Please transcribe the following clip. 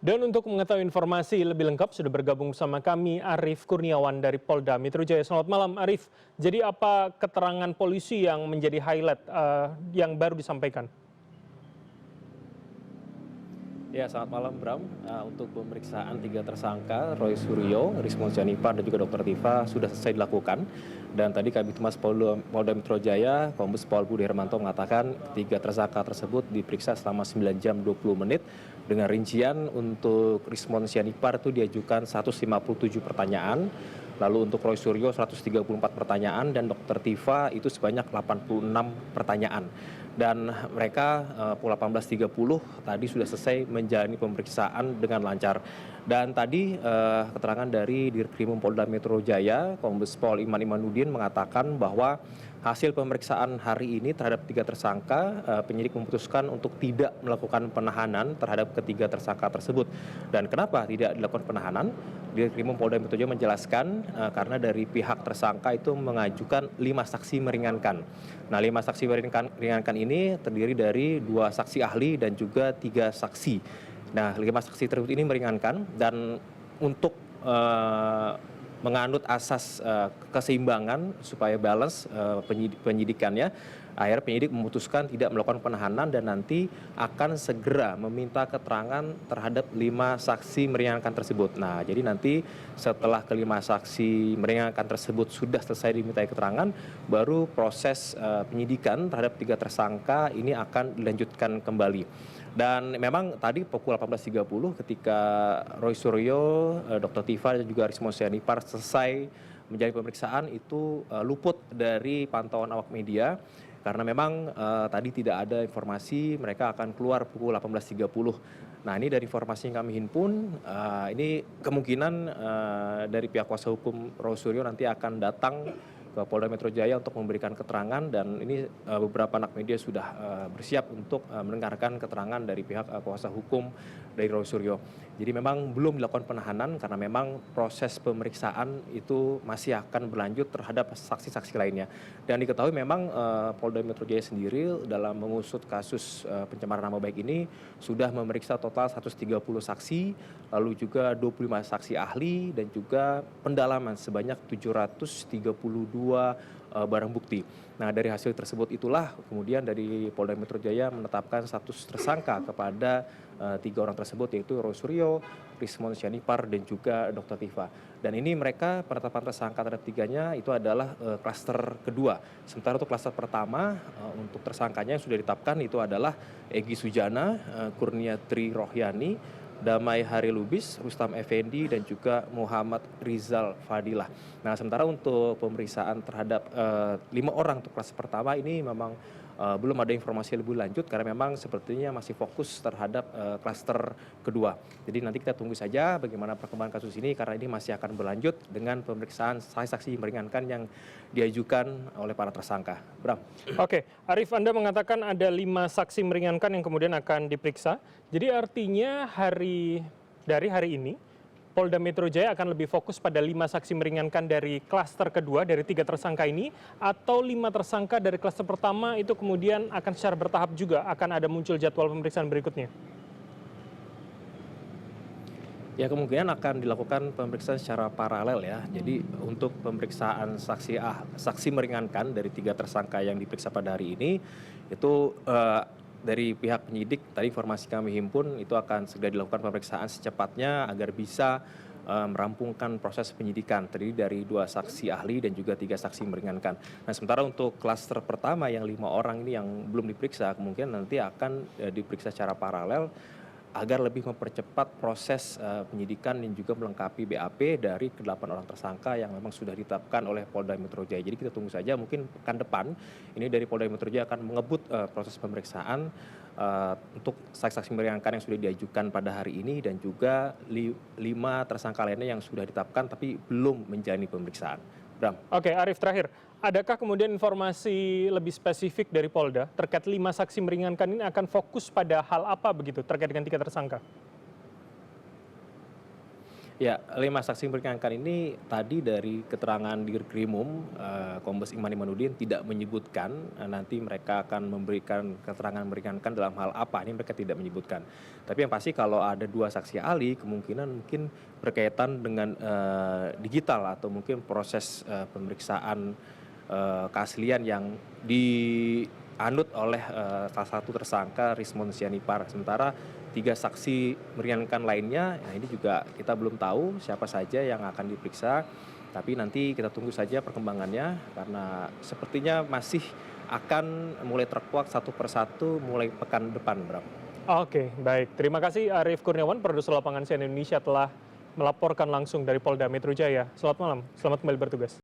Dan untuk mengetahui informasi lebih lengkap sudah bergabung sama kami Arief Kurniawan dari Polda Metro Jaya. Selamat malam Arief. Jadi apa keterangan polisi yang menjadi highlight yang baru disampaikan? Ya, selamat malam Bram. Untuk pemeriksaan tiga tersangka, Roy Suryo, Rismon Sianipar, dan juga Dr. Tifa sudah selesai dilakukan. Dan tadi Kabid Humas Polda Metro Jaya, Kombes Pol Budi Hermanto mengatakan tiga tersangka tersebut diperiksa selama 9 jam 20 menit. Dengan rincian untuk Rismon Sianipar itu diajukan 157 pertanyaan. Lalu untuk Roy Suryo 134 pertanyaan dan Dr. Tifa itu sebanyak 86 pertanyaan. Dan mereka pukul 18.30 tadi sudah selesai menjalani pemeriksaan dengan lancar. Dan tadi keterangan dari Dirkrimum Polda Metro Jaya, Kombes Pol Iman Imanuddin mengatakan bahwa hasil pemeriksaan hari ini terhadap tiga tersangka, penyidik memutuskan untuk tidak melakukan penahanan terhadap ketiga tersangka tersebut. Dan kenapa tidak dilakukan penahanan? Dirkrimum Polda Metro Jaya menjelaskan karena dari pihak tersangka itu mengajukan 5 saksi meringankan. Nah, 5 saksi meringankan ini terdiri dari 2 saksi ahli dan juga 3 saksi. Nah, 5 saksi tersebut ini meringankan dan untuk menganut asas keseimbangan supaya balance penyidikannya, akhirnya penyidik memutuskan tidak melakukan penahanan dan nanti akan segera meminta keterangan terhadap 5 saksi meringankan tersebut. Nah, jadi nanti setelah kelima saksi meringankan tersebut sudah selesai dimintai keterangan, baru proses penyidikan terhadap tiga tersangka ini akan dilanjutkan kembali. Dan memang tadi pukul 18.30 ketika Roy Suryo, Dr. Tifa dan juga Rismon Sianipar selesai menjalani pemeriksaan itu luput dari pantauan awak media karena memang tadi tidak ada informasi mereka akan keluar pukul 18.30. Nah, ini dari informasi yang kami himpun, ini kemungkinan dari pihak kuasa hukum Roy Suryo nanti akan datang ke Polda Metro Jaya untuk memberikan keterangan dan ini beberapa anak media sudah bersiap untuk mendengarkan keterangan dari pihak kuasa hukum dari Roy Suryo. Jadi memang belum dilakukan penahanan karena memang proses pemeriksaan itu masih akan berlanjut terhadap saksi-saksi lainnya. Dan diketahui memang Polda Metro Jaya sendiri dalam mengusut kasus pencemaran nama baik ini sudah memeriksa total 130 saksi, lalu juga 25 saksi ahli dan juga pendalaman sebanyak 732 barang bukti. Nah, dari hasil tersebut itulah kemudian dari Polda Metro Jaya menetapkan status tersangka kepada 3 orang tersebut yaitu Roy Suryo, Rismon Sianipar dan juga Dr. Tifa. Dan ini mereka penetapan tersangka terhadap tiganya itu adalah klaster kedua. Sementara untuk klaster pertama untuk tersangkanya yang sudah ditetapkan itu adalah Egy Sujana, Kurniatri Rohyani, Damai Hari Lubis, Rustam Effendi, dan juga Muhammad Rizal Fadilah. Nah, sementara untuk pemeriksaan terhadap 5 orang untuk kelas pertama ini memang belum ada informasi lebih lanjut karena memang sepertinya masih fokus terhadap klaster kedua. Jadi nanti kita tunggu saja bagaimana perkembangan kasus ini karena ini masih akan berlanjut dengan pemeriksaan saksi-saksi meringankan yang diajukan oleh para tersangka. Bram. Oke, Arief, Anda mengatakan ada 5 saksi meringankan yang kemudian akan diperiksa. Jadi artinya dari hari ini Polda Metro Jaya akan lebih fokus pada 5 saksi meringankan dari klaster kedua dari 3 tersangka ini, atau 5 tersangka dari klaster pertama itu kemudian akan secara bertahap juga akan ada muncul jadwal pemeriksaan berikutnya? Ya, kemungkinan akan dilakukan pemeriksaan secara paralel ya. Jadi untuk pemeriksaan saksi meringankan dari 3 tersangka yang diperiksa pada hari ini itu dari pihak penyidik tadi informasi kami himpun itu akan segera dilakukan pemeriksaan secepatnya agar bisa merampungkan proses penyidikan terdiri dari 2 saksi ahli dan juga 3 saksi meringankan. Nah, sementara untuk klaster pertama yang 5 orang ini yang belum diperiksa kemungkinan nanti akan diperiksa secara paralel agar lebih mempercepat proses penyidikan dan juga melengkapi BAP dari ke-8 orang tersangka yang memang sudah ditetapkan oleh Polda Metro Jaya. Jadi kita tunggu saja mungkin pekan depan ini dari Polda Metro Jaya akan mengebut proses pemeriksaan untuk saksi-saksi meringankan yang sudah diajukan pada hari ini dan juga 5 tersangka lainnya yang sudah ditetapkan tapi belum menjalani pemeriksaan. Bram. Oke, Arief, terakhir. Adakah kemudian informasi lebih spesifik dari Polda terkait 5 saksi meringankan ini akan fokus pada hal apa begitu terkait dengan 3 tersangka? Ya, 5 saksi meringankan ini tadi dari keterangan Dirkrimum, Kombes Iman Imanuddin tidak menyebutkan nanti mereka akan memberikan keterangan meringankan dalam hal apa, ini mereka tidak menyebutkan. Tapi yang pasti kalau ada 2 saksi ahli kemungkinan mungkin berkaitan dengan digital atau mungkin proses pemeriksaan keaslian yang dianut oleh salah satu tersangka Rismon Sianipar. Sementara 3 saksi meringankan lainnya, nah ini juga kita belum tahu siapa saja yang akan diperiksa, tapi nanti kita tunggu saja perkembangannya karena sepertinya masih akan mulai terkuak satu persatu mulai pekan depan, Bram. Oke, baik. Terima kasih Arief Kurniawan, produser lapangan CNN Indonesia telah melaporkan langsung dari Polda Metro Jaya. Selamat malam, selamat kembali bertugas.